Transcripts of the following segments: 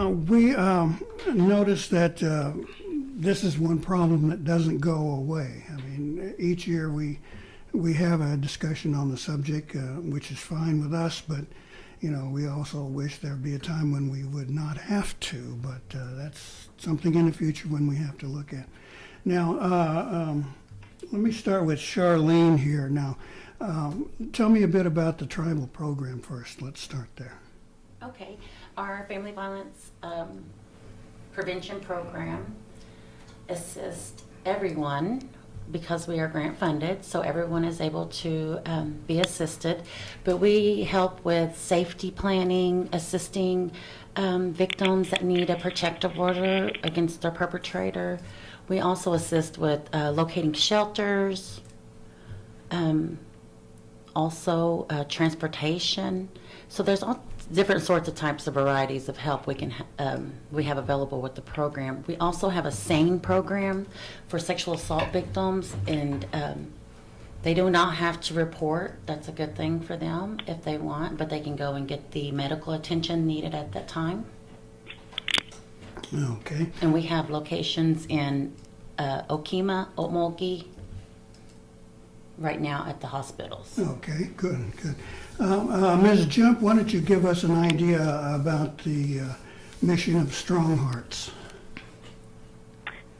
We noticed that this is one problem that doesn't go away. I mean, each year we have a discussion on the subject, which is fine with us, but we also wish there'd be a time when we would not have to, but that's something in the future when we have to look at. Now, let me start with Charlene here. Now, tell me a bit about the tribal program first. Let's start there. Okay. Our family violence prevention program assists everyone because we are grant funded, so everyone is able to be assisted. But we help with safety planning, assisting victims that need a protective order against their perpetrator. We also assist with locating shelters, also transportation. So there's all different sorts of types of varieties of help we have available with the program. We also have a SANE program for sexual assault victims, and they do not have to report. That's a good thing for them if they want, but they can go and get the medical attention needed at that time. Okay. And we have locations in Okemah, Okmulgee, right now at the hospitals. Okay, good. Ms. Jump, why don't you give us an idea about the mission of Strong Hearts?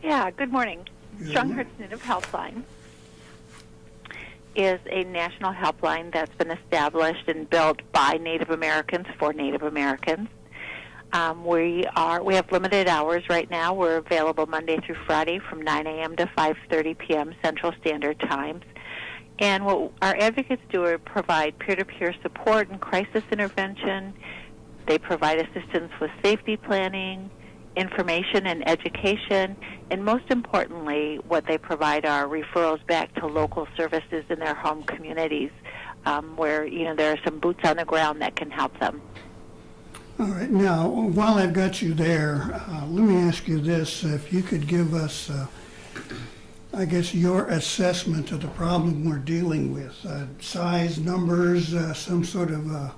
Yeah, good morning. Good Strong morning. Hearts Native Helpline is a national helpline that's been established and built by Native Americans for Native Americans. We have limited hours right now. We're available Monday through Friday from 9 a.m. to 5:30 p.m. Central Standard Times. And what our advocates do are provide peer-to-peer support and crisis intervention. They provide assistance with safety planning, information and education, and most importantly, what they provide are referrals back to local services in their home communities where there are some boots on the ground that can help them. All right. Now, while I've got you there, let me ask you this. If you could give us, I guess, your assessment of the problem we're dealing with. Size, numbers, some sort of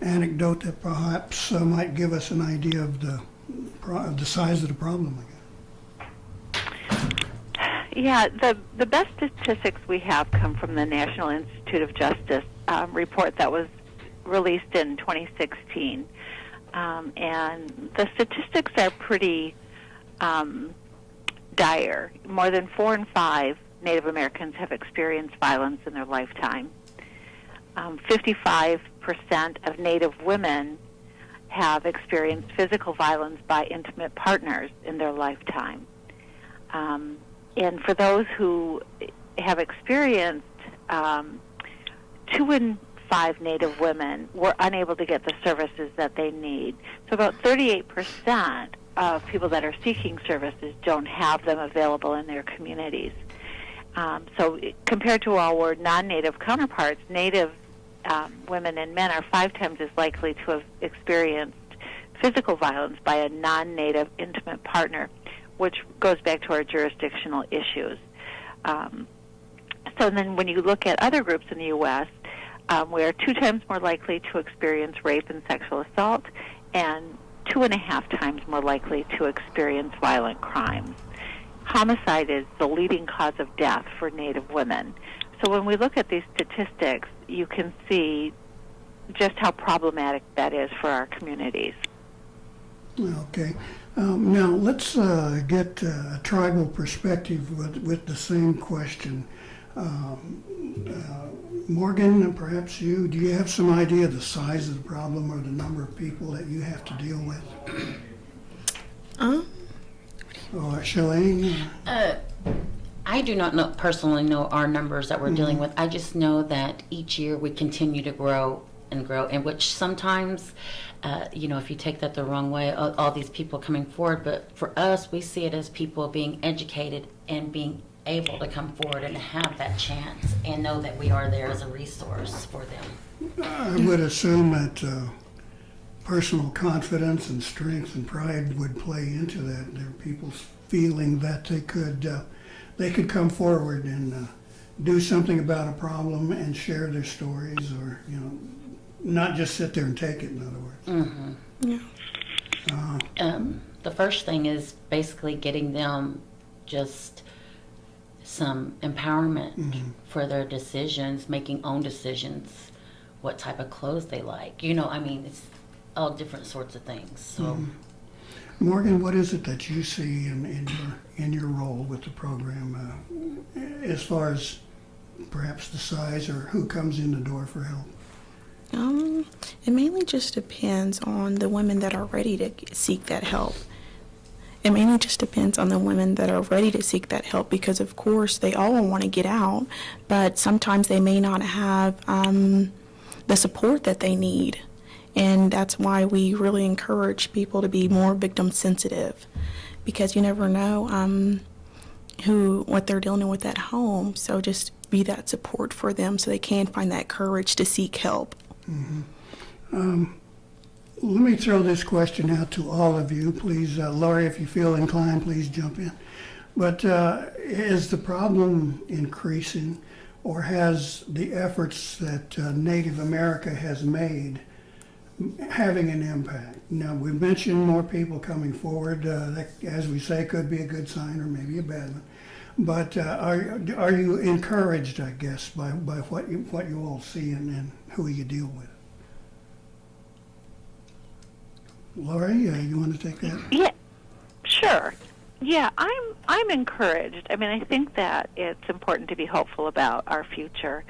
anecdote that perhaps might give us an idea of the size of the problem, I guess. Yeah, the best statistics we have come from the National Institute of Justice report that was released in 2016. And the statistics are pretty dire. More than 4 in 5 Native Americans have experienced violence in their lifetime. 55% of Native women have experienced physical violence by intimate partners in their lifetime. And for those who have experienced 2 in 5 Native women were unable to get the services that they need. So about 38% of people that are seeking services don't have them available in their communities. So compared to our non-Native counterparts, Native women and men are 5 times as likely to have experienced physical violence by a non-Native intimate partner, which goes back to our jurisdictional issues. So then when you look at other groups in the U.S., we are 2 times more likely to experience rape and sexual assault, and 2.5 times more likely to experience violent crimes. Homicide is the leading cause of death for Native women. So when we look at these statistics, you can see just how problematic that is for our communities. Okay. Now, let's get a tribal perspective with the same question. Morgan, perhaps do you have some idea of the size of the problem or the number of people that you have to deal with? Or Shalane? I do not personally know our numbers that we're dealing with. I just know that each year we continue to grow, and which sometimes, if you take that the wrong way, all these people coming forward, but for us, we see it as people being educated and being able to come forward and have that chance and know that we are there as a resource for them. I would assume that personal confidence and strength and pride would play into that. There are people feeling that they could come forward and do something about a problem and share their stories, or not just sit there and take it. In other words. Mm-hmm. Yeah. The first thing is basically getting them just some empowerment for their decisions, making own decisions, what type of clothes they like. I mean, it's all different sorts of things. So, Morgan, what is it that you see in your role with the program, as far as perhaps the size or who comes in the door for help? It mainly just depends on the women that are ready to seek that help. It mainly just depends on the women that are ready to seek that help, because of course they all want to get out, but sometimes they may not have the support that they need. And that's why we really encourage people to be more victim sensitive, because you never know what they're dealing with at home. So just be that support for them so they can find that courage to seek help. Let me throw this question out to all of you. Please, Lori, if you feel inclined, please jump in. But is the problem increasing, or has the efforts that Native America has made having an impact? Now, we mentioned more people coming forward. That, as we say, could be a good sign or maybe a bad one. But are you encouraged, I guess, by what you all see and who you deal with? Lori, you want to take that? Yeah, sure. Yeah, I'm encouraged. I mean, I think that it's important to be hopeful about our future.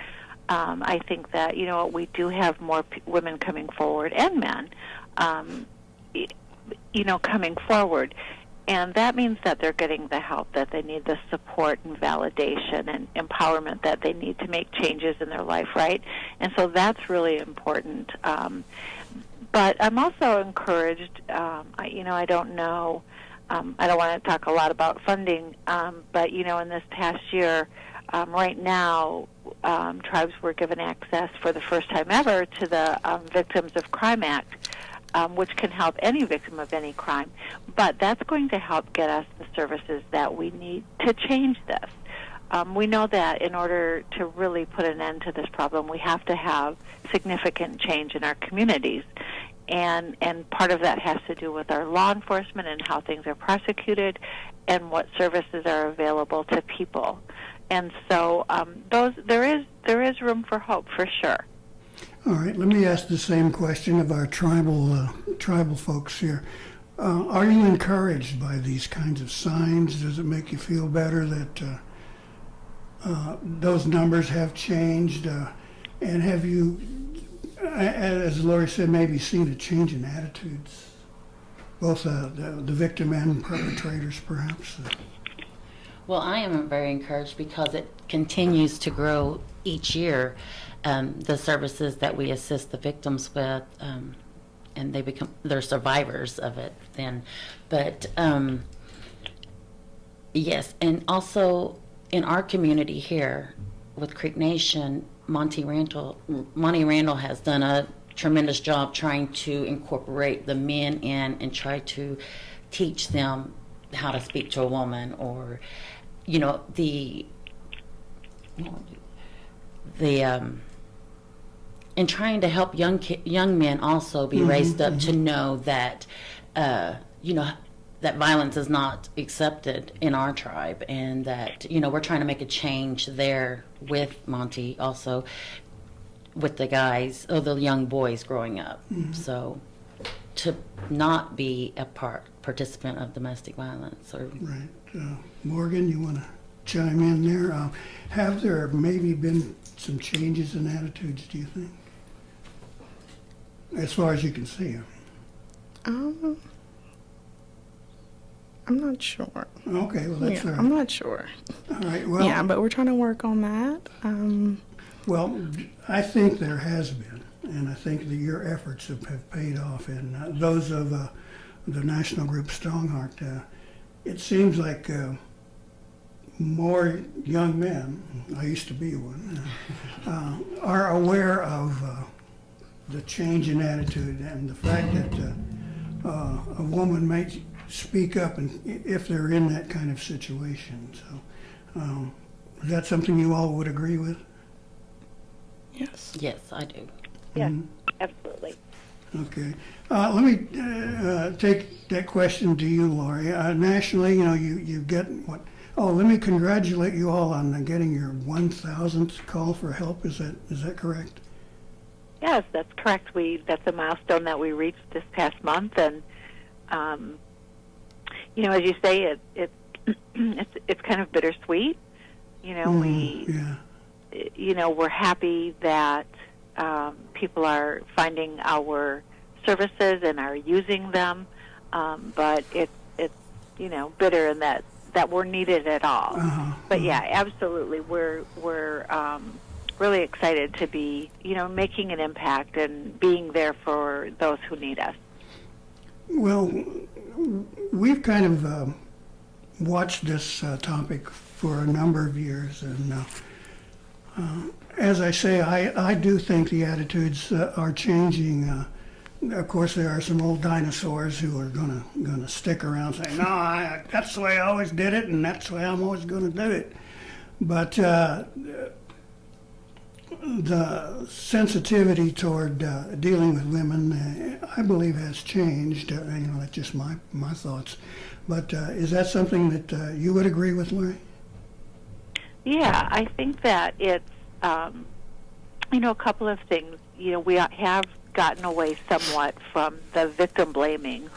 I think that, we do have more women coming forward and men, coming forward. And that means that they're getting the help that they need, the support and validation and empowerment that they need to make changes in their life, right? And so that's really important. But I'm also encouraged, I don't know, I don't want to talk a lot about funding, but, in this past year, right now, tribes were given access for the first time ever to the Victims of Crime Act, which can help any victim of any crime. But that's going to help get us the services that we need to change this. We know that in order to really put an end to this problem, we have to have significant change in our communities. And part of that has to do with our law enforcement and how things are prosecuted and what services are available to people. And so there is room for hope, for sure. All right, let me ask the same question of our tribal folks here. Are you encouraged by these kinds of signs? Does it make you feel better that those numbers have changed? And have you, as Lori said, maybe seen a change in attitudes, both the victim and perpetrators, perhaps? well, I am very encouraged because it continues to grow each year. The services that we assist the victims with, and they're survivors of it then. But yes, and also in our community here with Creek Nation, Monty Randall has done a tremendous job trying to incorporate the men in and try to teach them how to speak to a woman, or and trying to help young men also be raised up to know that that violence is not accepted in our tribe, and that we're trying to make a change there with Monty, also with the guys or the young boys growing up. So to not be a participant of domestic violence. Right. Morgan, you want to chime in there? Have there maybe been some changes in attitudes, do you think? As far as you can see. I'm not sure. Okay, well, that's all right. I'm not sure. All right, well. Yeah, but we're trying to work on that. Well, I think there has been, and I think that your efforts have paid off, and those of the national group Strongheart. It seems like more young men, I used to be one, are aware of the change in attitude and the fact that a woman might speak up and if they're in that kind of situation. So is that something you all would agree with? Yes. Yes, I do. Yes, absolutely. Okay. Let me take that question to you, Lori. Nationally, you get what? Oh, let me congratulate you all on getting your 1,000th call for help. Is that correct? Yes, that's correct. That's a milestone that we reached this past month, and as you say, it's kind of bittersweet. We're happy that people are finding our services and are using them, but it's bitter in that we're needed at all. But yeah, absolutely, we're really excited to be making an impact and being there for those who need us. Well, we've kind of watched this topic for a number of years, and as I say, I do think the attitudes are changing. Of course, there are some old dinosaurs who are gonna stick around saying, "No, that's the way I always did it, and that's the way I'm always going to do it." But the sensitivity toward dealing with women, I believe, has changed. That's just my thoughts. But is that something that you would agree with, Larry? Yeah, I think that it's a couple of things. We have gotten away somewhat from the victim blaming,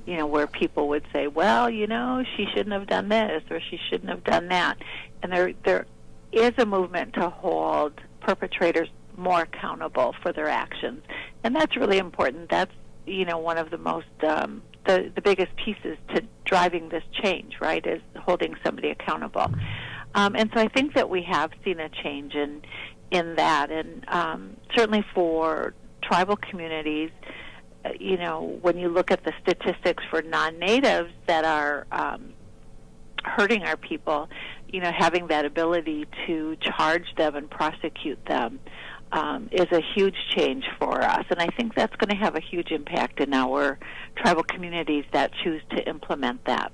where people would say, well, she shouldn't have done this or she shouldn't have done that. And there is a movement to hold perpetrators more accountable for their actions. And that's really important. That's, one of the most, the biggest pieces to driving this change, right, is holding somebody accountable. And so I think that we have seen a change in that. And certainly for tribal communities, when you look at the statistics for non-natives that are hurting our people, having that ability to charge them and prosecute them is a huge change for us. And I think that's going to have a huge impact in our tribal communities that choose to implement that.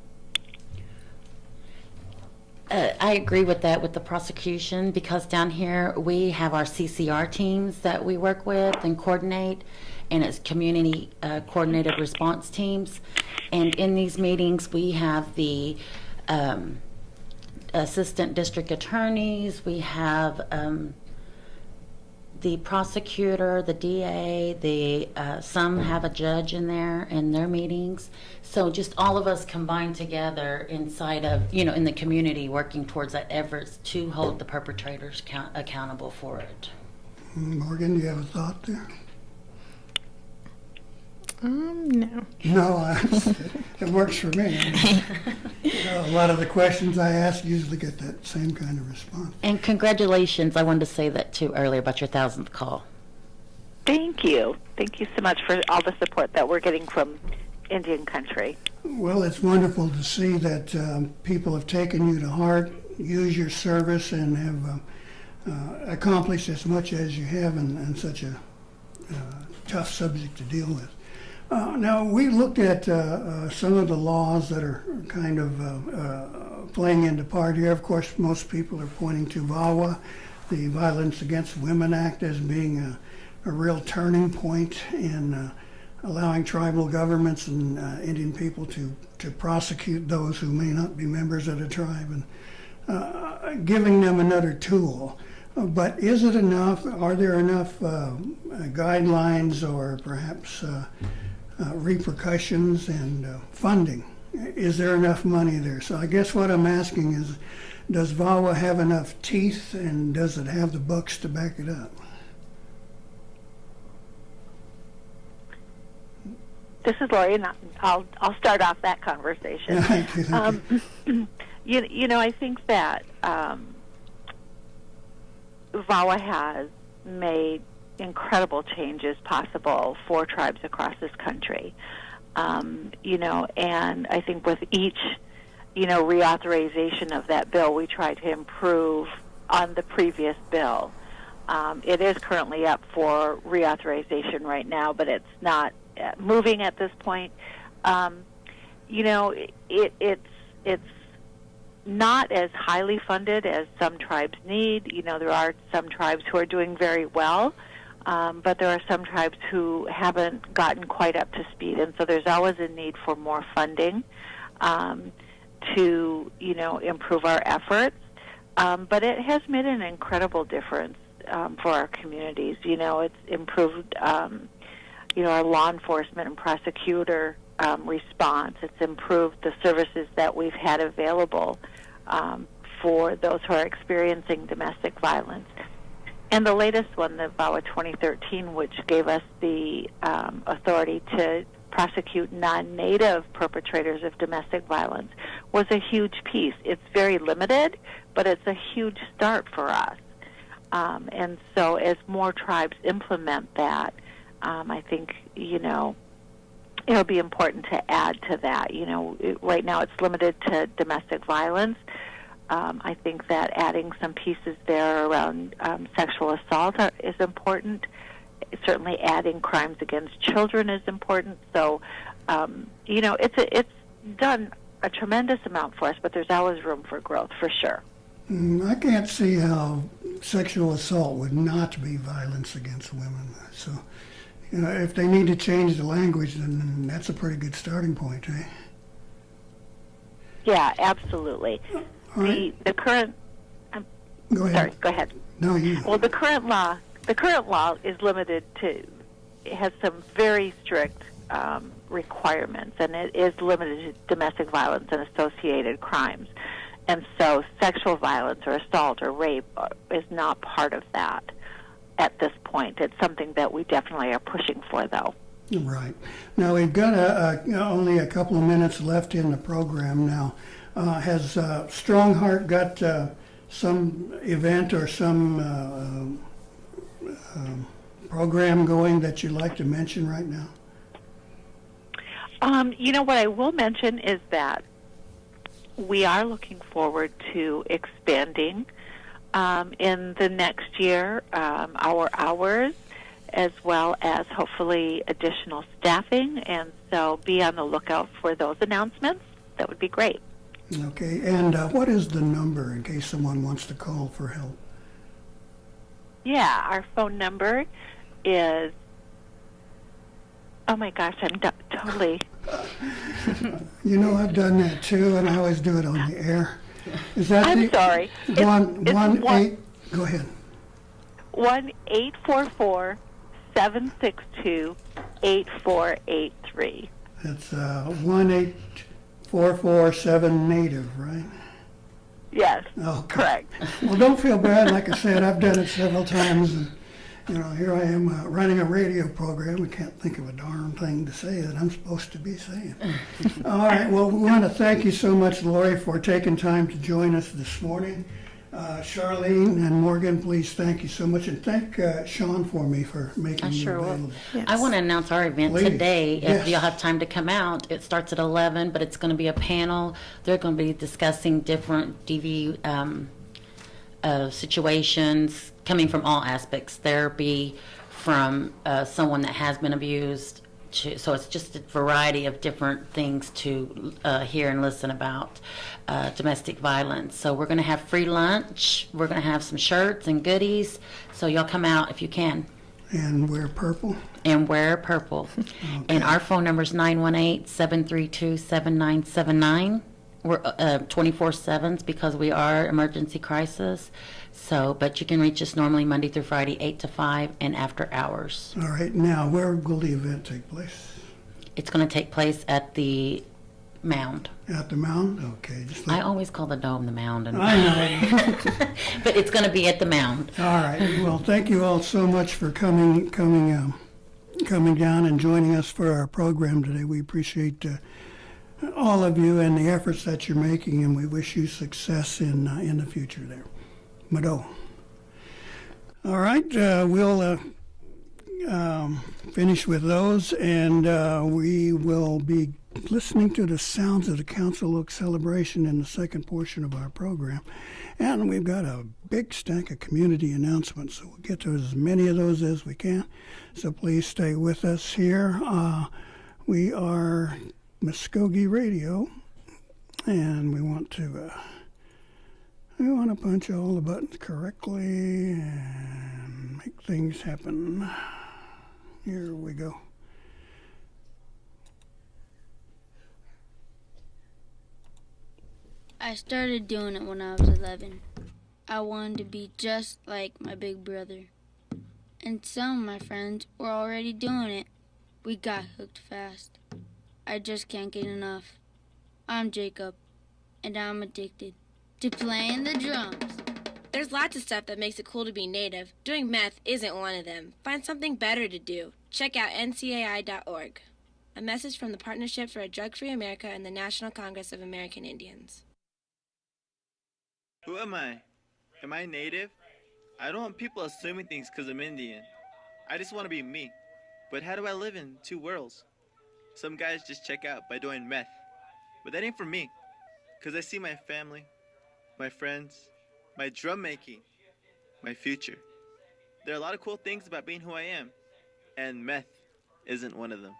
I agree with that, with the prosecution, because down here we have our CCR teams that we work with and coordinate, and it's community coordinated response teams. And in these meetings we have the assistant district attorneys, we have the prosecutor, the DA, some have a judge in there in their meetings. So just all of us combined together inside of, in the community, working towards that efforts to hold the perpetrators accountable for it. Morgan, do you have a thought there? No. No, it works for me. A lot of the questions I ask usually get that same kind of response. And congratulations, I wanted to say that too earlier about your 1,000th call. Thank you. Thank you so much for all the support that we're getting from Indian country. Well, it's wonderful to see that people have taken you to heart, use your service, and have accomplished as much as you have in such a tough subject to deal with. Now, we looked at some of the laws that are kind of playing into part here. Of course, most people are pointing to VAWA, the Violence Against Women Act, as being a real turning point in allowing tribal governments and Indian people to prosecute those who may not be members of the tribe, and giving them another tool. But is it enough? Are there enough guidelines or perhaps repercussions and funding? Is there enough money there? So I guess what I'm asking is, does VAWA have enough teeth, and does it have the books to back it up? This is Lori, and I'll start off that conversation. Thank you. I think that VAWA has made incredible changes possible for tribes across this country. And I think with each, reauthorization of that bill, we try to improve on the previous bill. It is currently up for reauthorization right now, but it's not moving at this point. It's not as highly funded as some tribes need. There are some tribes who are doing very well, but there are some tribes who haven't gotten quite up to speed, and so there's always a need for more funding to, improve our efforts. But it has made an incredible difference for our communities. It's improved, our law enforcement and prosecutor response. It's improved the services that we've had available for those who are experiencing domestic violence. And the latest one, the VAWA 2013, which gave us the authority to prosecute non-native perpetrators of domestic violence, was a huge piece. It's very limited, but it's a huge start for us. And so as more tribes implement that, I think, it'll be important to add to that. Right now it's limited to domestic violence. I think that adding some pieces there around sexual assault is important. Certainly adding crimes against children is important. So, it's done a tremendous amount for us, but there's always room for growth, for sure. I can't see how sexual assault would not be violence against women. So, if they need to change the language, then that's a pretty good starting point, eh? Yeah, absolutely. All right. The current. Go ahead. Sorry, go ahead. No, you. Well, the current law is limited to. It has some very strict requirements, and it is limited to domestic violence and associated crimes. And so sexual violence or assault or rape is not part of that at this point. It's something that we definitely are pushing for, though. Right. Now, we've got only a couple of minutes left in the program now. Has Strongheart got some event or some program going that you'd like to mention right now? What I will mention is that we are looking forward to expanding in the next year our hours, as well as hopefully additional staffing. And so be on the lookout for those announcements. That would be great. Okay. And what is the number in case someone wants to call for help? Yeah, our phone number is, oh my gosh, I'm totally... I've done that too, and I always do it on the air. Is that I'm sorry. Go ahead. 1-844-762-8483. That's 1-844-7-NATIVE, right? Yes, Okay. correct. Well, don't feel bad. Like I said, I've done it several times, and here I am running a radio program. I can't think of a darn thing to say that I'm supposed to be saying. All right. Well, we want to thank you so much, Lori, for taking time to join us this morning. Charlene and Morgan, please thank you so much, and thank Sean for me for making you available. Yes. I want to announce our event Please. today. If Yes. you'll have time to come out, it starts at 11, but it's going to be a panel. They're going to be discussing different DV situations coming from all aspects. Therapy from someone that has been abused. So it's just a variety of different things to hear and listen about domestic violence. So we're going to have free lunch. We're going to have some shirts and goodies. So y'all come out if you can. And wear purple. And wear purple. And our phone number is 918-732-7979. We're 24/7 because we are emergency crisis. So, but you can reach us normally Monday through Friday, 8 to 5, and after hours. All right. Now, where will the event take place? It's going to take place at the Mound. At the Mound? Okay. I always call the Dome the Mound. I know. But it's going to be at the Mound. All right. Well, thank you all so much for coming down and joining us for our program today. We appreciate all of you and the efforts that you're making, and we wish you success in the future there. Mado. All right, we'll finish with those, and we will be listening to the sounds of the Council Oak celebration in the second portion of our program. And we've got a big stack of community announcements, so we'll get to as many of those as we can. So please stay with us here. We are Mvskoke Radio, and we want to We want to punch all the buttons correctly and make things happen. Here we go. I started doing it when I was 11. I wanted to be just like my big brother. And some of my friends were already doing it. We got hooked fast. I just can't get enough. I'm Jacob, and I'm addicted to playing the drums. There's lots of stuff that makes it cool to be Native. Doing meth isn't one of them. Find something better to do. Check out ncai.org. A message from the Partnership for a Drug-Free America and the National Congress of American Indians. Who am I? Am I Native? I don't want people assuming things because I'm Indian. I just want to be me. But how do I live in two worlds? Some guys just check out by doing meth. But that ain't for me. Because I see my family, my friends, my drum making, my future. There are a lot of cool things about being who I am. And meth isn't one of them.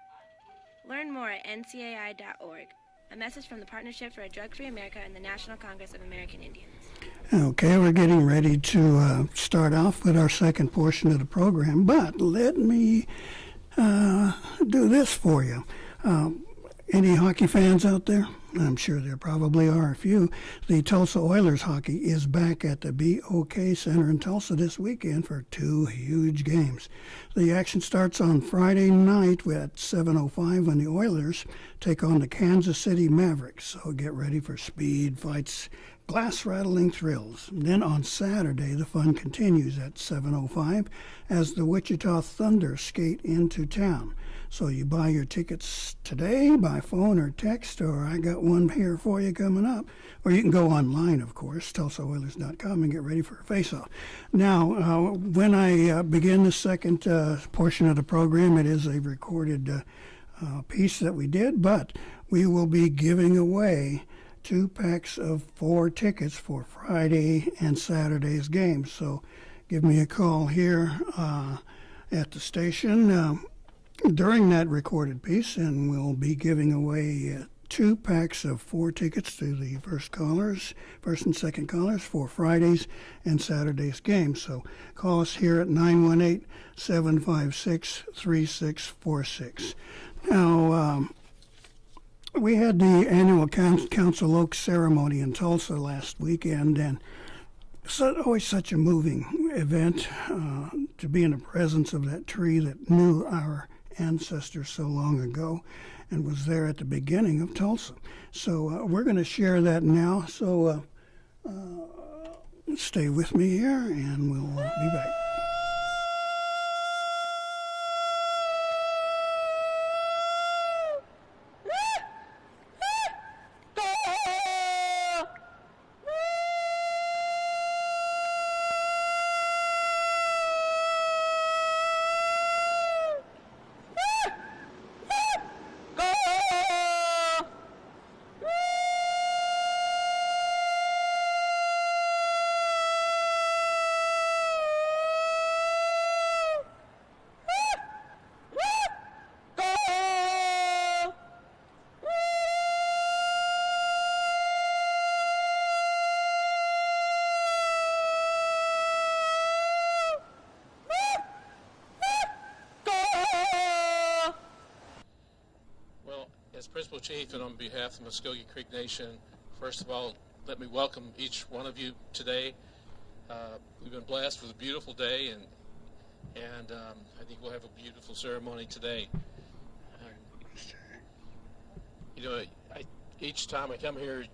Learn more at ncai.org. A message from the Partnership for a Drug-Free America and the National Congress of American Indians. Okay, we're getting ready to start off with our second portion of the program, but let me do this for you. Any hockey fans out there? I'm sure there probably are a few. The Tulsa Oilers hockey is back at the BOK Center in Tulsa this weekend for 2 huge games. The action starts on Friday night at 7:05 when the Oilers take on the Kansas City Mavericks. So get ready for speed, fights, glass-rattling thrills. Then on Saturday, the fun continues at 7:05 as the Wichita Thunder skate into town. So you buy your tickets today by phone or text, or I got one here for you coming up. Or you can go online, of course, TulsaOilers.com, and get ready for a face-off. Now, when I begin the second portion of the program, it is a recorded piece that we did, but we will be giving away 2 packs of 4 tickets for Friday and Saturday's games. So give me a call here at the station during that recorded piece, and we'll be giving away 2 packs of 4 tickets to the first and second callers for Friday's and Saturday's games. So call us here at 918-756-3646. Now, we had the annual Council Oak ceremony in Tulsa last weekend, and it's always such a moving event to be in the presence of that tree that knew our ancestors so long ago and was there at the beginning of Tulsa. So we're going to share that now. So stay with me here, and we'll be back. As Principal Chief and on behalf of the Mvskoke Creek Nation, first of all, let me welcome each one of you today. We've been blessed with a beautiful day, and I think we'll have a beautiful ceremony today. Each time I come here,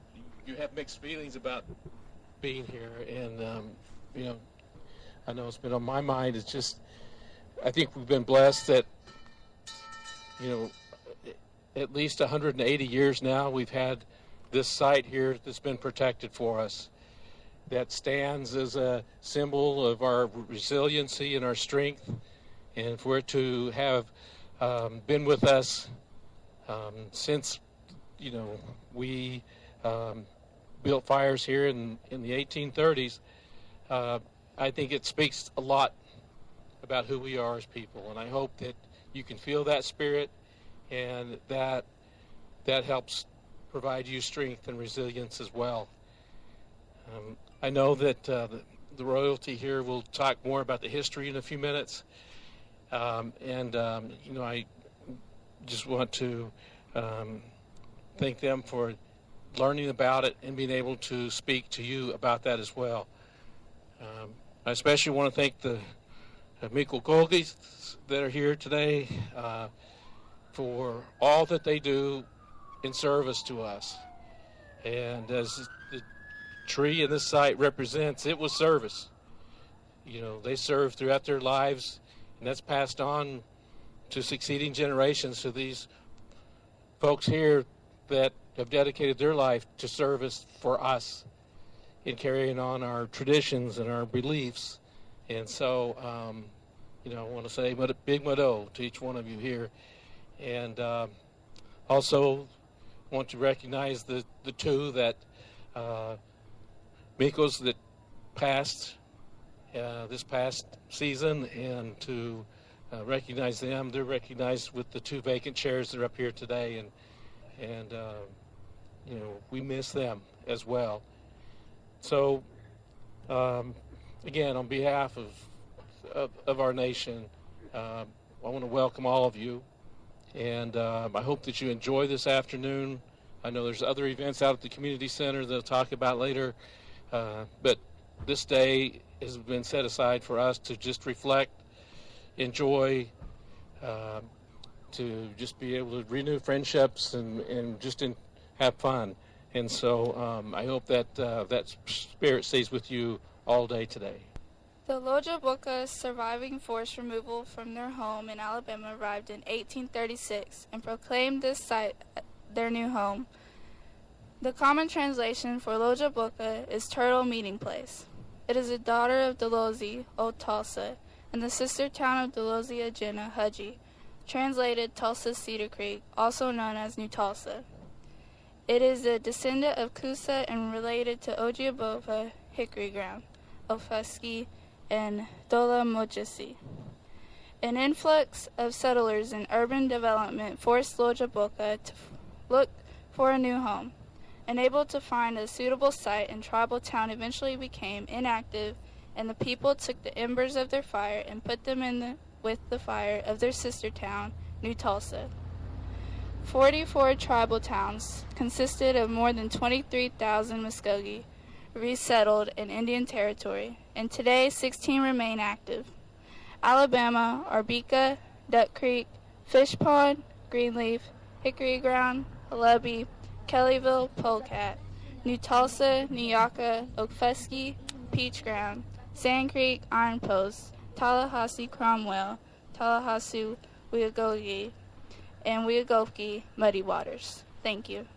you have mixed feelings about being here, and I know it's been on my mind. It's just, I think we've been blessed that, at least 180 years now, we've had this site here that's been protected for us, that stands as a symbol of our resiliency and our strength, and for it to have been with us since, we built fires here in the 1830s. I think it speaks a lot about who we are as people, and I hope that you can feel that spirit, and that helps provide you strength and resilience as well. I know that the royalty here will talk more about the history in a few minutes. I just want to thank them for learning about it and being able to speak to you about that as well. I especially want to thank the Mvskoke that are here today for all that they do in service to us. And as the tree in this site represents, it was service. They served throughout their lives, and that's passed on to succeeding generations, to these folks here that have dedicated their life to service for us in carrying on our traditions and our beliefs. And so, I want to say big mado to each one of you here. And also want to recognize the two that Mikos that passed this past season, and to recognize them. They're recognized with the 2 vacant chairs that are up here today, and we miss them as well. So again, on behalf of our nation, I want to welcome all of you, and I hope that you enjoy this afternoon. I know there's other events out at the community center that I'll talk about later, but this day has been set aside for us to just reflect, enjoy, to just be able to renew friendships and just have fun. And so I hope that that spirit stays with you all day today. The Loja Boca surviving forced removal from their home in Alabama arrived in 1836 and proclaimed this site their new home. The common translation for Loja Boca is Turtle Meeting Place. It is a daughter of Delozi, Old Tulsa, and the sister town of Delozi, Agena, Hudgy, translated Tulsa Cedar Creek, also known as New Tulsa. It is a descendant of Coosa and related to Ogiabova, Hickory Ground, Mvskoke, and Dola Mojisi. An influx of settlers and urban development forced Loja Boca to look for a new home. Unable to find a suitable site, and tribal town eventually became inactive, and the people took the embers of their fire and put them with the fire of their sister town, New Tulsa. 44 tribal towns consisted of more than 23,000 Mvskoke resettled in Indian Territory, and today 16 remain active. Alabama, Arbica, Duck Creek, Fish Pond, Greenleaf, Hickory Ground, Lubby, Kellyville, Polecat, New Tulsa, Neyaka, Mvskoke, Peach Ground, Sand Creek, Iron Post, Tallahassee, Cromwell, Tallahassee, Mvskoke, and Mvskoke, Muddy Waters. Thank you.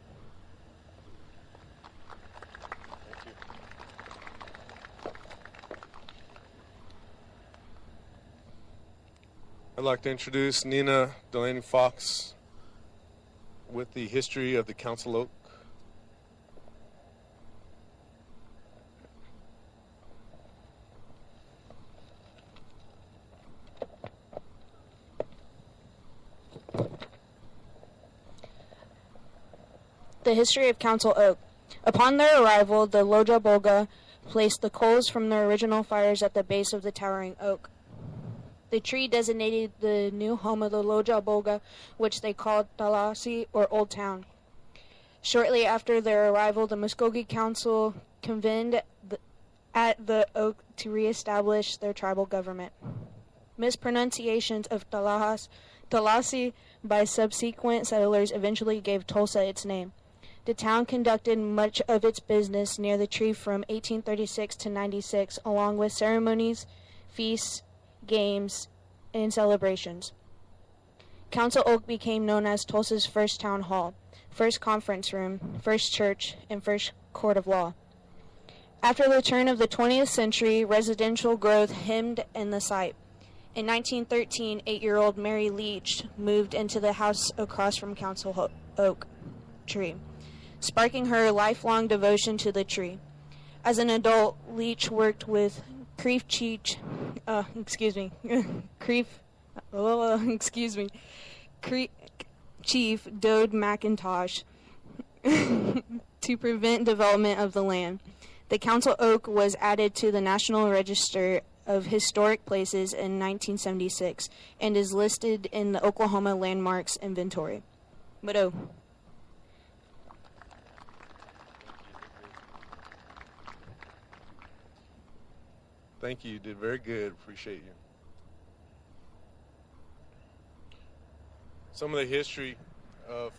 I'd like to introduce Nina Delaney Fox with the history of the Council Oak. The history of Council Oak. Upon their arrival, the Loja Boga placed the coals from their original fires at the base of the towering oak. The tree designated the new home of the Loja Boga, which they called Tallahassee, or Old Town. Shortly after their arrival, the Mvskoke Council convened at the oak to reestablish their tribal government. Mispronunciations of Tallahassee by subsequent settlers eventually gave Tulsa its name. The town conducted much of its business near the tree from 1836 to 96, along with ceremonies, feasts, games, and celebrations. Council Oak became known as Tulsa's first town hall, first conference room, first church, and first court of law. After the turn of the 20th century, residential growth hemmed in the site. In 1913, 8-year-old Mary Leach moved into the house across from Council Oak tree, sparking her lifelong devotion to the tree. As an adult, Leach worked with Chief Dode McIntosh to prevent development of the land. The Council Oak was added to the National Register of Historic Places in 1976 and is listed in the Oklahoma Landmarks Inventory. Mado. Thank you. You did very good. Appreciate you. Some of the history of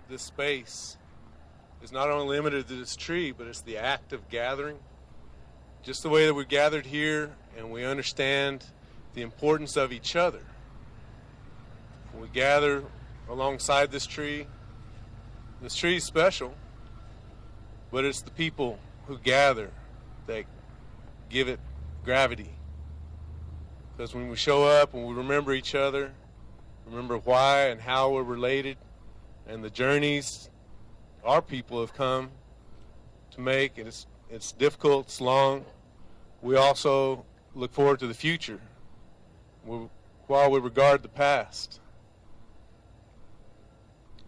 this space is not only limited to this tree, but it's the act of gathering. Just the way that we're gathered here and we understand the importance of each other. When we gather alongside this tree is special, but it's the people who gather that give it gravity. Because when we show up and we remember each other, remember why and how we're related, and the journeys our people have come to make, and it's difficult, it's long. We also look forward to the future while we regard the past.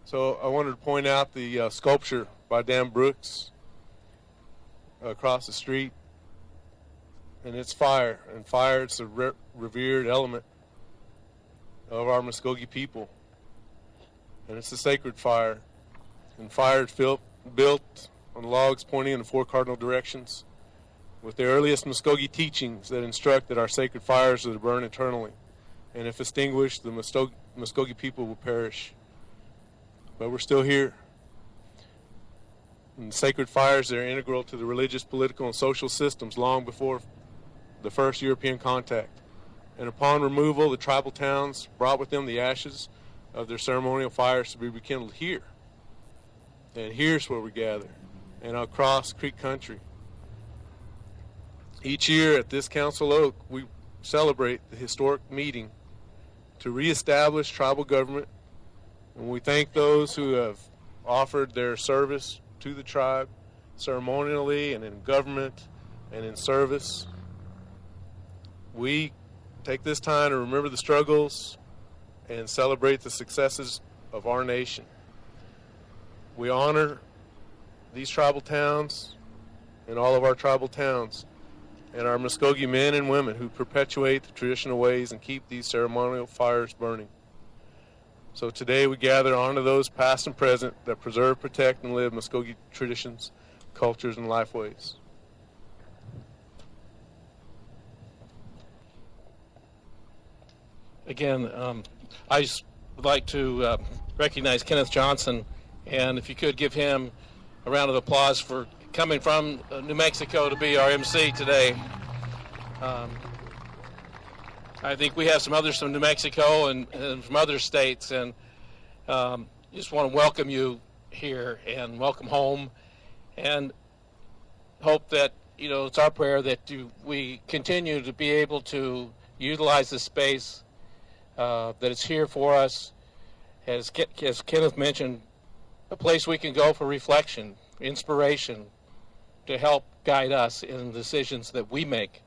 So I wanted to point out the sculpture by Dan Brooks across the street, and it's fire. And fire, it's a revered element of our Mvskoke people, and it's a sacred fire. And fire is built on logs pointing in the 4 cardinal directions, with the earliest Mvskoke teachings that instruct that our sacred fires are to burn eternally, and if extinguished, the Mvskoke people will perish. But we're still here. And sacred fires are integral to the religious, political, and social systems long before the first European contact. And upon removal, the tribal towns brought with them the ashes of their ceremonial fires to be rekindled here. And here's where we gather, and across Creek Country. Each year at this Council Oak, we celebrate the historic meeting to reestablish tribal government, and we thank those who have offered their service to the tribe ceremonially and in government and in service. We take this time to remember the struggles and celebrate the successes of our nation. We honor these tribal towns and all of our tribal towns and our Mvskoke men and women who perpetuate the traditional ways and keep these ceremonial fires burning. So today we gather to honor those past and present that preserve, protect, and live Mvskoke traditions, cultures, and lifeways. Again, I just would like to recognize Kenneth Johnson, and if you could give him a round of applause for coming from New Mexico to be our MC today. I think we have some others from New Mexico and from other states, and just want to welcome you here and welcome home, and hope that, you know, it's our prayer that we continue to be able to utilize this space, that it's here for us, as Kenneth mentioned, a place we can go for reflection, inspiration, to help guide us in the decisions that we make.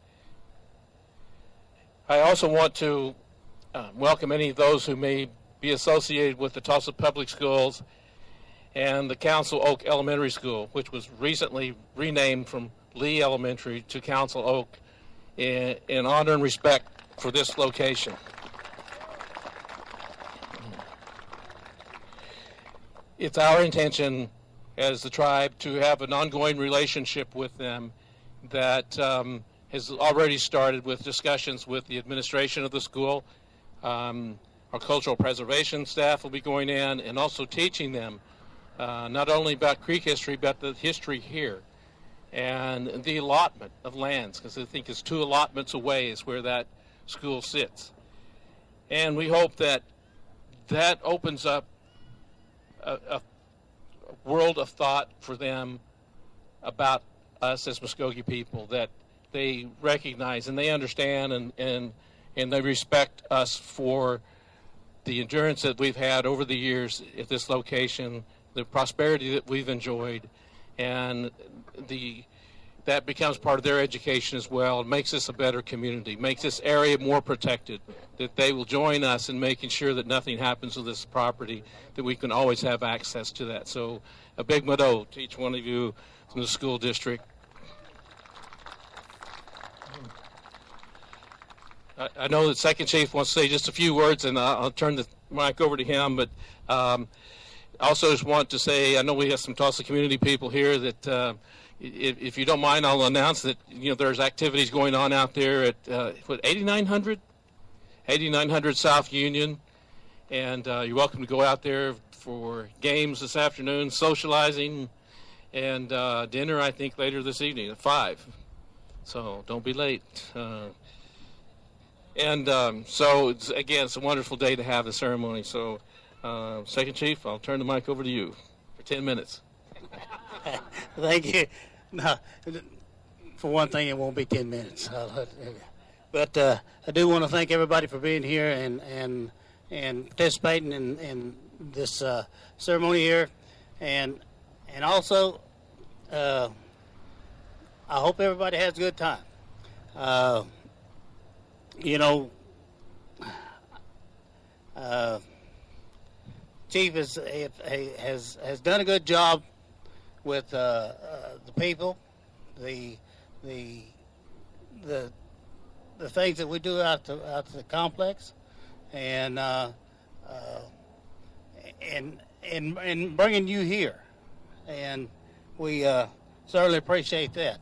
I also want to welcome any of those who may be associated with the Tulsa Public Schools and the Council Oak Elementary School, which was recently renamed from Lee Elementary to Council Oak in honor and respect for this location. It's our intention as the tribe to have an ongoing relationship with them that has already started with discussions with the administration of the school. Our cultural preservation staff will be going in and also teaching them not only about Creek history, but the history here and the allotment of lands, because I think it's 2 allotments away is where that school sits. And we hope that that opens up a world of thought for them about us as Mvskoke people, that they recognize and they understand and they respect us for the endurance that we've had over the years at this location, the prosperity that we've enjoyed, and that becomes part of their education as well. It makes us a better community, makes this area more protected, that they will join us in making sure that nothing happens to this property, that we can always have access to that. So a big mado to each one of you from the school district. I know that Second Chief wants to say just a few words, and I'll turn the mic over to him. But I also just want to say, I know we have some Tulsa community people here that, if you don't mind, I'll announce that there's activities going on out there at 8900 South Union, and you're welcome to go out there for games this afternoon, socializing, and dinner, I think, later this evening at 5. So don't be late. So, it's a wonderful day to have the ceremony. So, Second Chief, I'll turn the mic over to you for 10 minutes. Thank you. No, for one thing, it won't be 10 minutes. But I do want to thank everybody for being here and participating in this ceremony here. And also, I hope everybody has a good time. Chief has done a good job with the people, the things that we do out to the complex, and bringing you here, and we certainly appreciate that.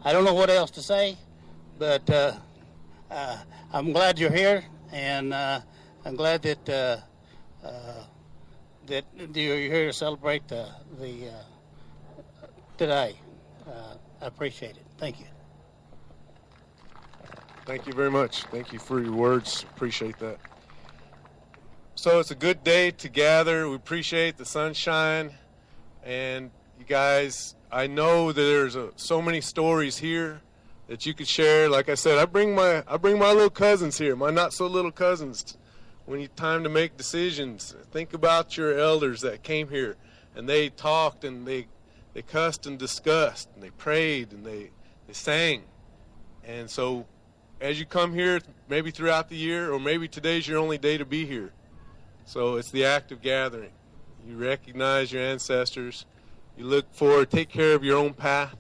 I don't know what else to say, but I'm glad you're here, and I'm glad that you're here to celebrate today. I appreciate it. Thank you. Thank you very much. Thank you for your words. Appreciate that. So it's a good day to gather. We appreciate the sunshine, and you guys, I know that there's so many stories here that you could share. Like I said, I bring my little cousins here, my not so little cousins. When it's time to make decisions, think about your elders that came here, and they talked and they cussed and discussed, and they prayed and they sang. And so as you come here, maybe throughout the year, or maybe today's your only day to be here. So it's the act of gathering. You recognize your ancestors. You look forward, take care of your own path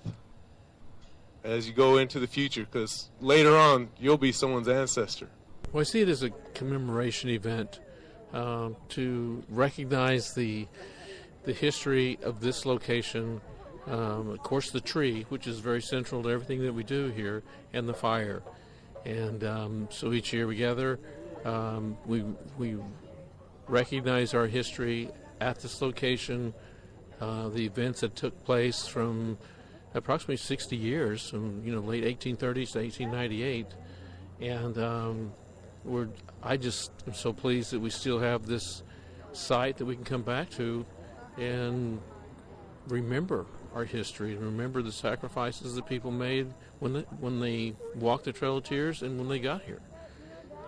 as you go into the future, because later on you'll be someone's ancestor. Well, I see it as a commemoration event to recognize the history of this location, of course the tree, which is very central to everything that we do here, and the fire. And so each year we gather, we recognize our history at this location, the events that took place from approximately 60 years, from late 1830s to 1898, and I just am so pleased that we still have this site that we can come back to and remember our history and remember the sacrifices that people made when they walked the Trail of Tears and when they got here.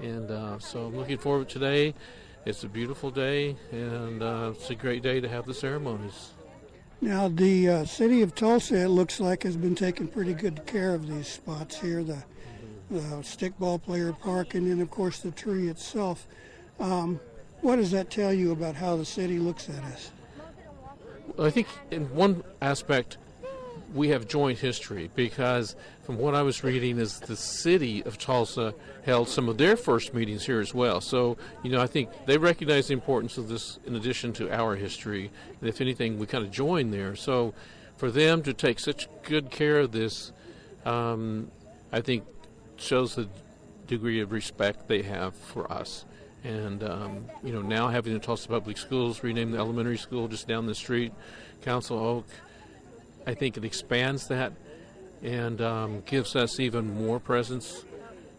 And so I'm looking forward to today. It's a beautiful day, and it's a great day to have the ceremonies. Now, the city of Tulsa, it looks like, has been taking pretty good care of these spots here, the stickball player park, and then, of course, the tree itself. What does that tell you about how the city looks at us? Well, I think in one aspect, we have joint history, because from what I was reading is the city of Tulsa held some of their first meetings here as well. So, I think they recognize the importance of this in addition to our history. And if anything, we kind of join there. So for them to take such good care of this, I think shows the degree of respect they have for us. And, now having the Tulsa Public Schools rename the elementary school just down the street, Council Oak, I think it expands that and gives us even more presence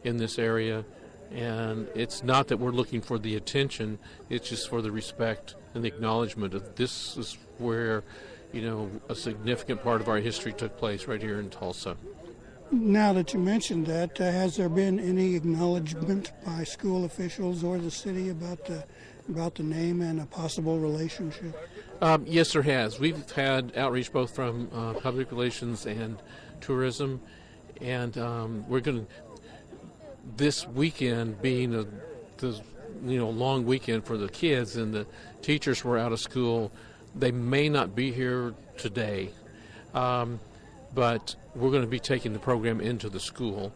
in this area. And it's not that we're looking for the attention, it's just for the respect and the acknowledgement of this is where, a significant part of our history took place right here in Tulsa. Now that you mentioned that, has there been any acknowledgement by school officials or the city about the name and a possible relationship? Yes, there has. We've had outreach both from public relations and tourism, and we're going to, this weekend being the long weekend for the kids and the teachers were out of school, they may not be here today. but we're going to be taking the program into the school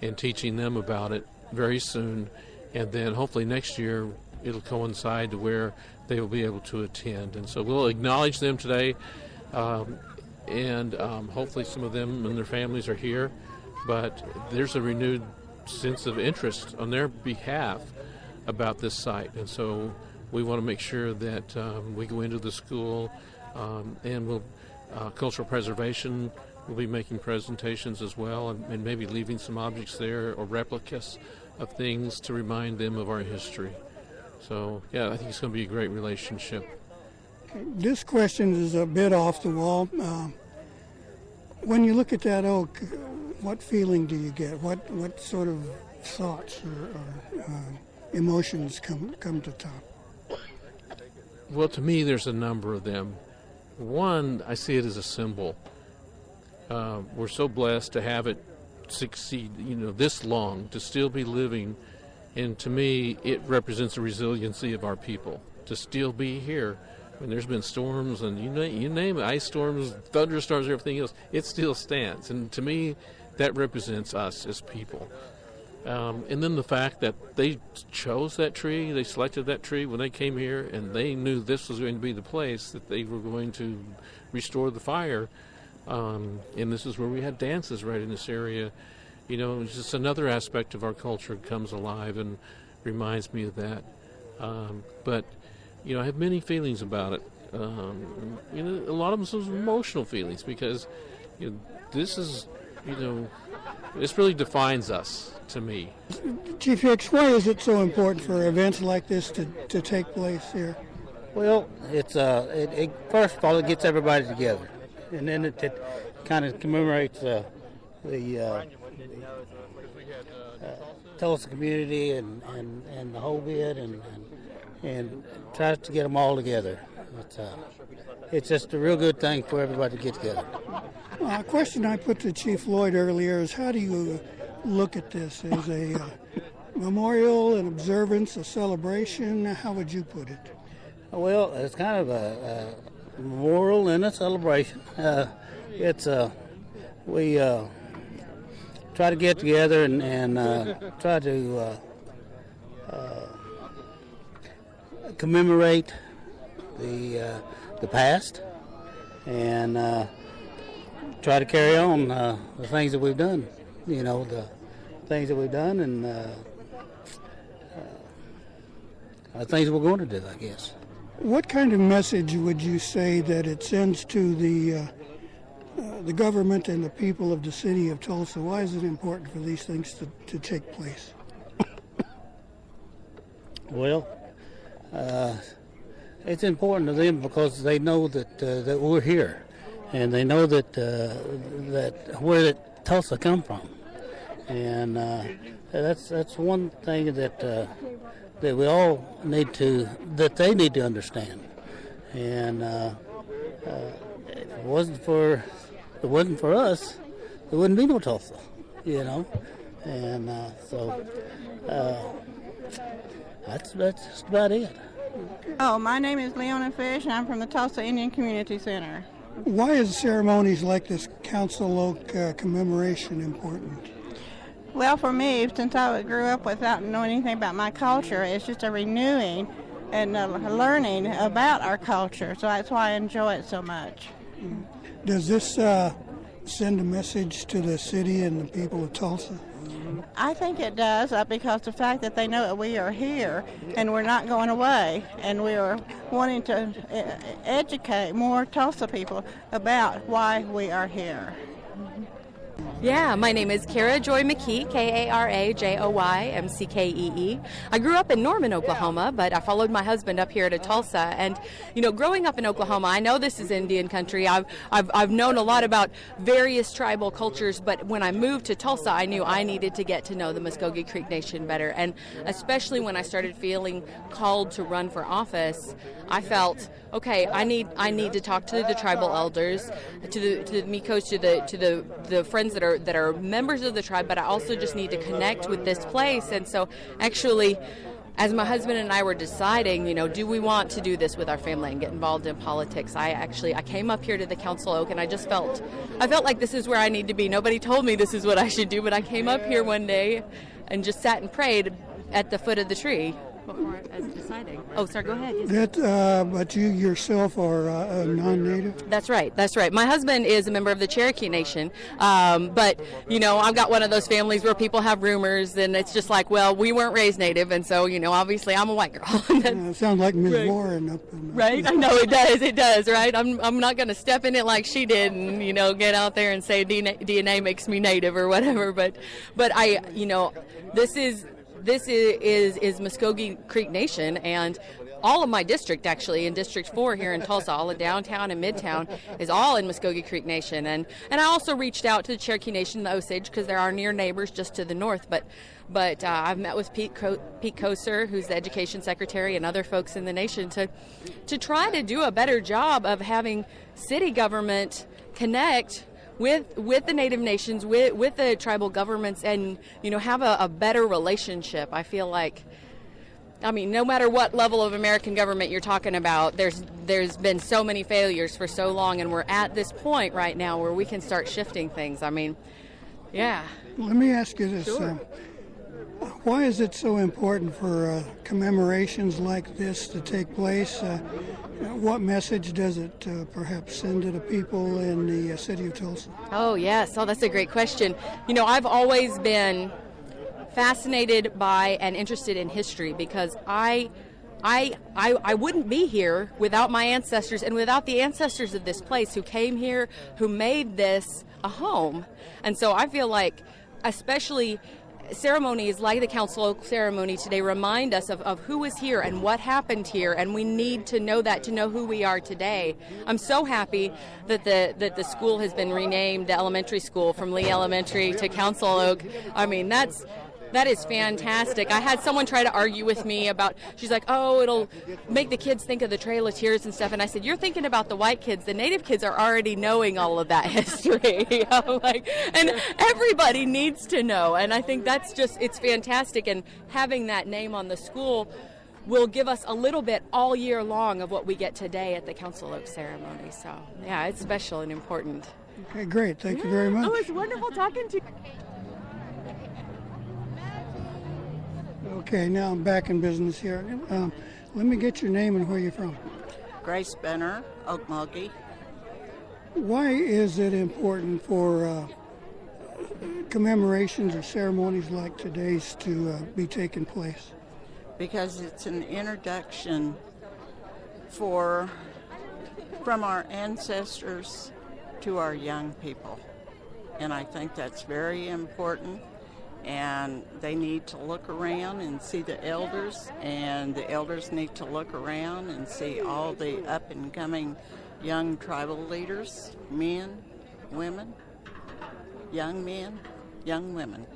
and teaching them about it very soon, and then hopefully next year it'll coincide to where they will be able to attend. And so we'll acknowledge them today, and hopefully some of them and their families are here, but there's a renewed sense of interest on their behalf about this site. And so we want to make sure that we go into the school, and we'll cultural preservation will be making presentations as well, and maybe leaving some objects there or replicas of things to remind them of our history. So, yeah, I think it's going to be a great relationship. This question is a bit off the wall. When you look at that oak, what feeling do you get? What sort of thoughts or emotions come to top? Well, to me, there's a number of them. One, I see it as a symbol. We're so blessed to have it succeed, this long, to still be living. And to me, it represents the resiliency of our people to still be here. When there's been storms and you name it, ice storms, thunderstorms, everything else, it still stands. And to me, that represents us as people. And then the fact that they chose that tree, they selected that tree when they came here, and they knew this was going to be the place that they were going to restore the fire. And this is where we had dances right in this area. It's just another aspect of our culture comes alive and reminds me of that. But I have many feelings about it. A lot of them some emotional feelings because this is, this really defines us to me. Chief Hicks, why is it so important for events like this to take place here? Well, it's first of all, it gets everybody together, and then it kind of commemorates the Tulsa community and the whole bit, and tries to get them all together. It's just a real good thing for everybody to get together. A question I put to Chief Lloyd earlier is, how do you look at this as a memorial, an observance, a celebration? How would you put it? Well, it's kind of a memorial and a celebration. We try to get together and try to commemorate the past and try to carry on the things that we've done. The things that we've done and the things we're going to do, I guess. What kind of message would you say that it sends to the government and the people of the city of Tulsa? Why is it important for these things to take place? Well, it's important to them because they know that we're here, and they know that where Tulsa come from, and that's one thing that we all need to, that they need to understand. And if it wasn't for us, there wouldn't be no Tulsa, and so that's just about it. Oh, my name is Leona Fish, and I'm from the Tulsa Indian Community Center. Why is ceremonies like this Council Oak commemoration important? Well, for me, since I grew up without knowing anything about my culture, it's just a renewing and learning about our culture, so that's why I enjoy it so much. Does this send a message to the city and the people of Tulsa? I think it does, because the fact that they know that we are here and we're not going away, and we are wanting to educate more Tulsa people about why we are here. Yeah, my name is Kara Joy McKee, Karajoy MCKEE. I grew up in Norman, Oklahoma, but I followed my husband up here to Tulsa. And, growing up in Oklahoma, I know this is Indian country. I've known a lot about various tribal cultures, but when I moved to Tulsa, I knew I needed to get to know the Mvskoke Creek Nation better. And especially when I started feeling called to run for office, I felt, okay, I need to talk to the tribal elders, to the Mikos, to the friends that are members of the tribe, but I also just need to connect with this place. And so actually as my husband and I were deciding, do we want to do this with our family and get involved in politics, I came up here to the Council Oak, and I felt like this is where I need to be. Nobody told me this is what I should do, but I came up here one day and just sat and prayed at the foot of the tree. As deciding. Oh, sorry, go ahead. Yes. But you yourself are non-native? That's right. My husband is a member of the Cherokee Nation, but, I've got one of those families where people have rumors, and it's just like, well, we weren't raised native, and so, obviously I'm a white girl. It sounds like Ms. Warren up in Right? I know, it does, right? I'm not going to step in it like she did and, get out there and say DNA makes me native or whatever, but I, this is Mvskoke Creek Nation, and all of my district, actually, in District 4 here in Tulsa, all of downtown and midtown, is all in Mvskoke Creek Nation. And I also reached out to the Cherokee Nation, the Osage, because they're our near neighbors just to the north. But I've met with Pete Koser, who's the Education Secretary, and other folks in the nation to try to do a better job of having city government connect with the Native nations, with the tribal governments, and have a better relationship. I feel like, no matter what level of American government you're talking about, there's been so many failures for so long, and we're at this point right now where we can start shifting things. Yeah. Let me ask you this. Sure. Why is it so important for commemorations like this to take place? What message does it perhaps send to the people in the city of Tulsa? Oh, yes. Oh, that's a great question. I've always been fascinated by and interested in history because I wouldn't be here without my ancestors and without the ancestors of this place who came here, who made this a home. And so I feel like, especially ceremonies like the Council Oak ceremony today, remind us of who was here and what happened here, and we need to know that to know who we are today. I'm so happy that the school has been renamed, the elementary school, from Lee Elementary to Council Oak. That is fantastic. I had someone try to argue with me about, she's like, oh, it'll make the kids think of the Trail of Tears and stuff. And I said, you're thinking about the white kids. The Native kids are already knowing all of that history. And everybody needs to know. And I think that's it's fantastic. And having that name on the school will give us a little bit all year long of what we get today at the Council Oak ceremony. So, yeah, it's special and important. Okay, great. Thank you very much. Oh, it's wonderful talking to you. Okay, now I'm back in business here. Let me get your name and where you're from. Grace Benner, Okmulgee. Why is it important for commemorations or ceremonies like today's to be taking place? Because it's an introduction from our ancestors to our young people. And I think that's very important. And they need to look around and see the elders, and the elders need to look around and see all the up-and-coming young tribal leaders, men, women, young women.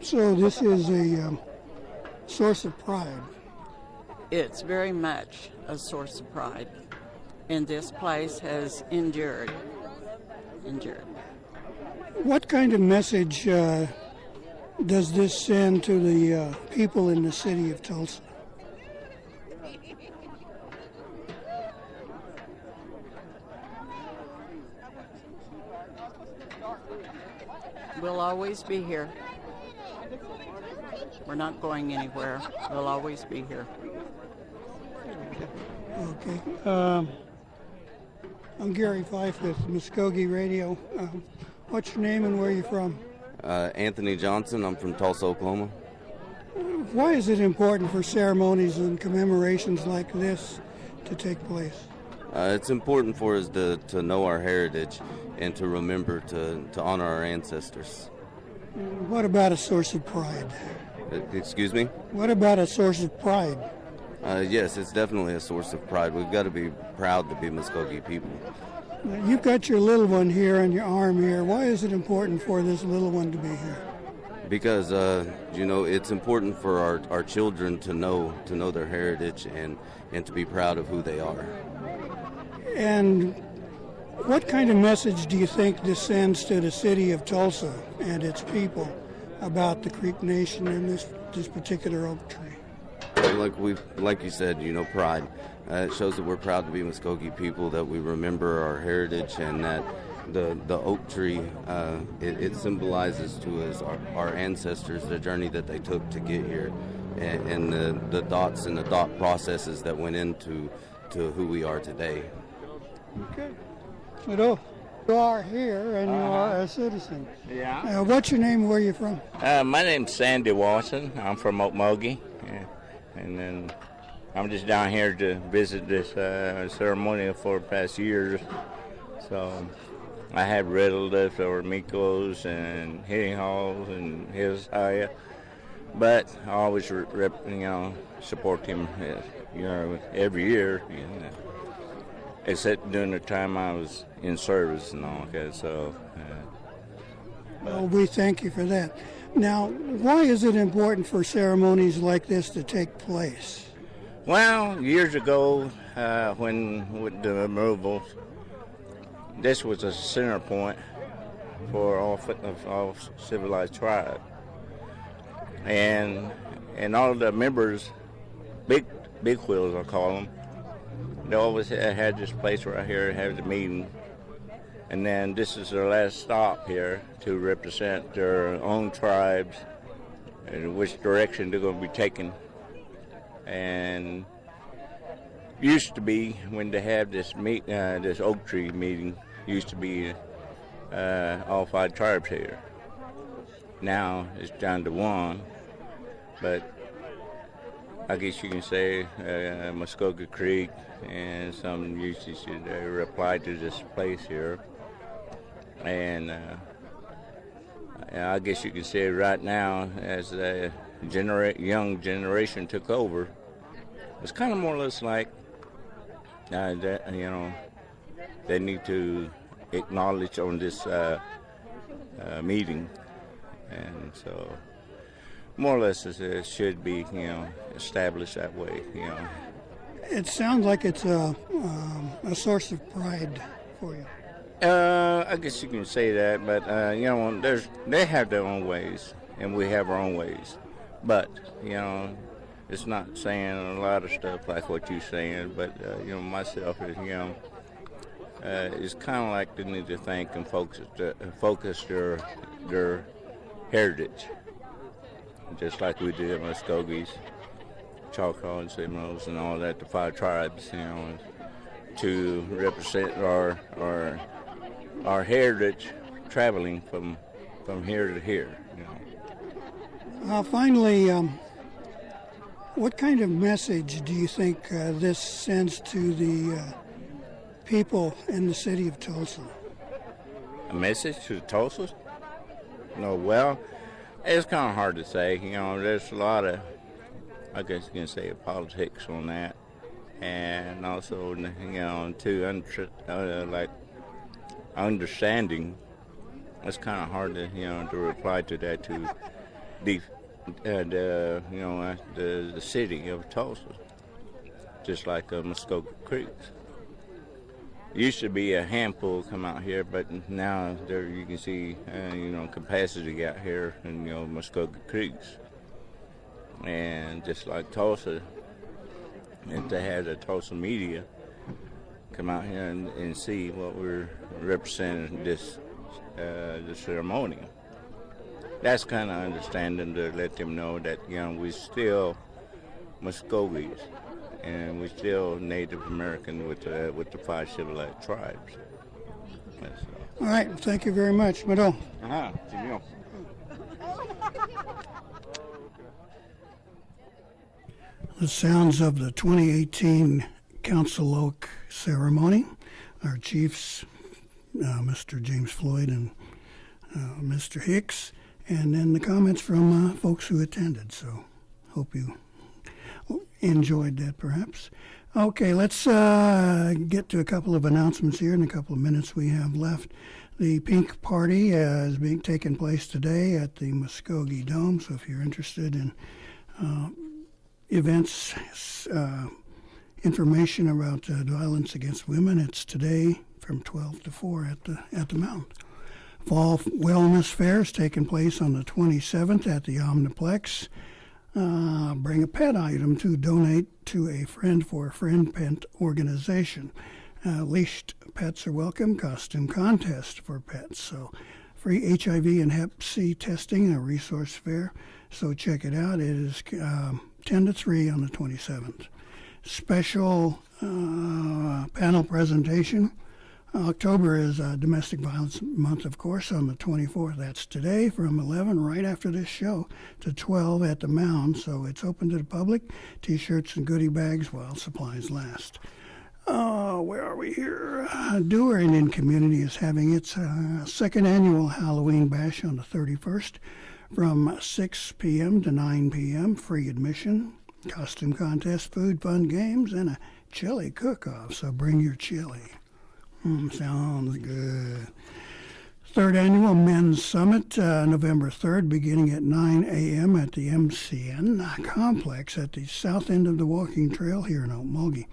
So this is a source of pride. It's very much a source of pride, and this place has endured. What kind of message does this send to the people in the city of Tulsa? We'll always be here. We're not going anywhere. We'll always be here. Okay. I'm Gary Fife with Mvskoke Radio. What's your name and where are you from? Anthony Johnson. I'm from Tulsa, Oklahoma. Why is it important for ceremonies and commemorations like this to take place? It's important for us to know our heritage and to remember to honor our ancestors. What about a source of pride? Excuse me? What about a source of pride? Yes, it's definitely a source of pride. We've got to be proud to be Mvskoke people. You've got your little one here on your arm here. Why is it important for this little one to be here? Because, it's important for our children to know their heritage and to be proud of who they are. And what kind of message do you think this sends to the city of Tulsa and its people about the Creek Nation and this particular oak tree? Well, like you said, pride. It shows that we're proud to be Mvskoke people, that we remember our heritage, and that the oak tree, it symbolizes to us our ancestors, the journey that they took to get here, and the thoughts and the thought processes that went into who we are today. Okay. So you are here and you are a citizen. Yeah. What's your name and where are you from? My name's Sandy Watson. I'm from Okmulgee. And then I'm just down here to visit this ceremonial for the past years. So I have relatives over Mikos and Hitting Halls and his area. But I always, support him, every year. Except during the time I was in service and all that. So. Well, we thank you for that. Now, why is it important for ceremonies like this to take place? Well, years ago, when with the removals, this was a center point for all civilized tribes, and all of the members, big wheels I call them, they always had this place right here, have the meeting, and then this is their last stop here to represent their own tribes and which direction they're going to be taking. And used to be when they have this this oak tree meeting, used to be all 5 tribes here. Now it's down to 1, but I guess you can say Mvskoke Creek and some uses should reply to this place here. And I guess you can say right now, as the young generation took over, it's kind of more or less like that, they need to acknowledge on this meeting, and so more or less it should be, established that way. It sounds like it's a source of pride for you. I guess you can say that, but they have their own ways, and we have our own ways. But it's not saying a lot of stuff like what you're saying. But myself is it's kind of like they need to think and focus their heritage, just like we did Mvskoke's, Choctaw and Seminoles and all that, the 5 tribes, to represent our heritage, traveling from here to here. Finally, what kind of message do you think this sends to the people in the city of Tulsa? A message to the Tulsa? No, well, it's kind of hard to say. There's a lot of, I guess you can say, politics on that, and also, understanding. It's kind of hard to reply to that to the city of Tulsa, just like Mvskoke Creek. Used to be a handful come out here, but now there you can see capacity got here in Mvskoke Creeks, and just like Tulsa, if they had the Tulsa media come out here and see what we're representing this the ceremony. That's kind of understanding to let them know that we still Mvskokes, and we're still Native American with the 5 civilized tribes. All right, thank you very much, Mado. The sounds of the 2018 Council Oak ceremony. Our chiefs, Mr. James Floyd and Mr. Hicks, and then the comments from folks who attended. So hope you enjoyed that, perhaps. Okay, let's get to a couple of announcements here in a couple of minutes we have left. The Pink Party is being taken place today at the Mvskoke Dome, so if you're interested in events, information about violence against women, it's today from 12 to 4 at the Mount. Fall Wellness Fair is taking place on the 27th at the Omniplex. Bring a pet item to donate to a Friend for a Friend pet organization. Leashed pets are welcome. Costume contest for pets. So free HIV and Hep C testing, a resource fair. So check it out. It is 10 to 3 on the 27th. Special panel presentation. October is Domestic Violence Month, of course, on the 24th. That's today from 11, right after this show, to 12 at the Mound. So it's open to the public. T-shirts and goodie bags while supplies last. Where are we here? Dewar Indian Community is having its second annual Halloween Bash on the 31st from 6 p.m. to 9 p.m. Free admission, costume contest, food, fun games, and a chili cook-off. So bring your chili. Sounds good. Third annual Men's Summit, November 3rd, beginning at 9 a.m. at the MCN complex at the south end of the walking trail here in Okmulgee.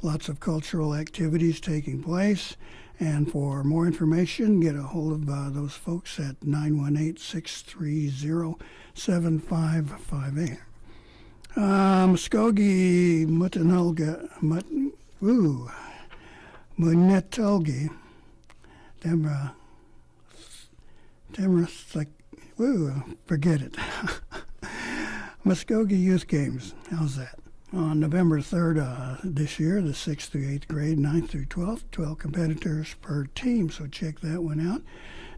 Lots of cultural activities taking place. And for more information, get a hold of those folks at 918-630-7558. Mvskoke Munetulgi, forget it. Mvskoke Youth Games, how's that? On November 3rd this year, the 6th through 8th grade, 9th through 12th, 12 competitors per team, so check that one out.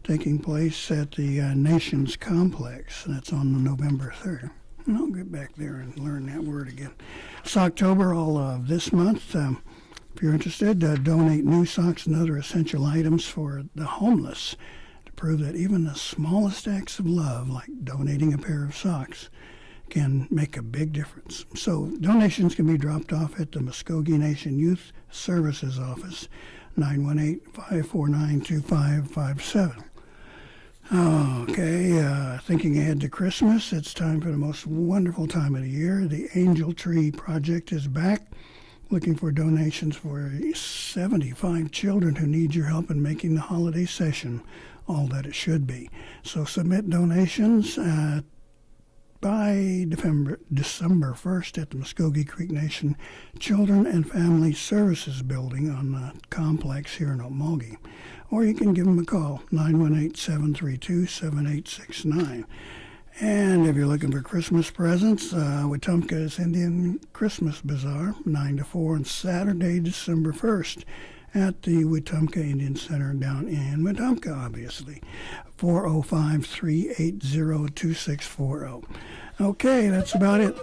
Taking place at the Nations Complex, that's on November 3rd. And I'll get back there and learn that word again. It's October, all of this month. If you're interested, donate new socks and other essential items for the homeless to prove that even the smallest acts of love, like donating a pair of socks, can make a big difference. So donations can be dropped off at the Mvskoke Nation Youth Services Office, 918-549-2557. Okay, thinking ahead to Christmas, it's time for the most wonderful time of the year. The Angel Tree Project is back, looking for donations for 75 children who need your help in making the holiday session all that it should be. So submit donations by December 1st at the Mvskoke Creek Nation Children and Family Services Building on the complex here in Okmulgee. Or you can give them a call, 918-732-7869. And if you're looking for Christmas presents, Wetumpka's Indian Christmas Bazaar, 9 to 4 on Saturday, December 1st at the Wetumpka Indian Center down in Wetumpka, obviously. 405-380-2640. Okay, that's about it.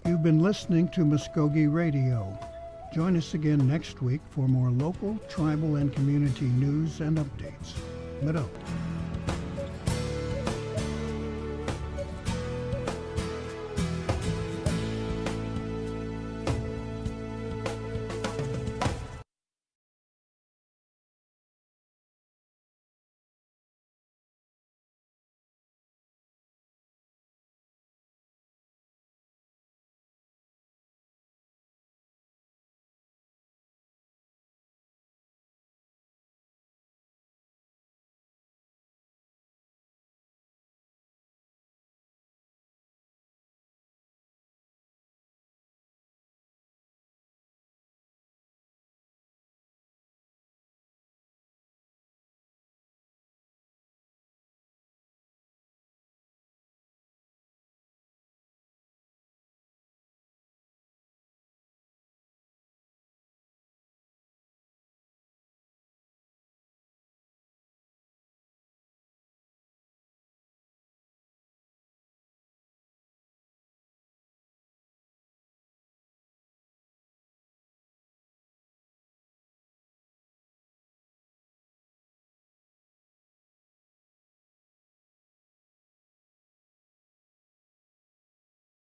You've been listening to Mvskoke Radio. Join us again next week for more local, tribal, and community news and updates. Mvskoke.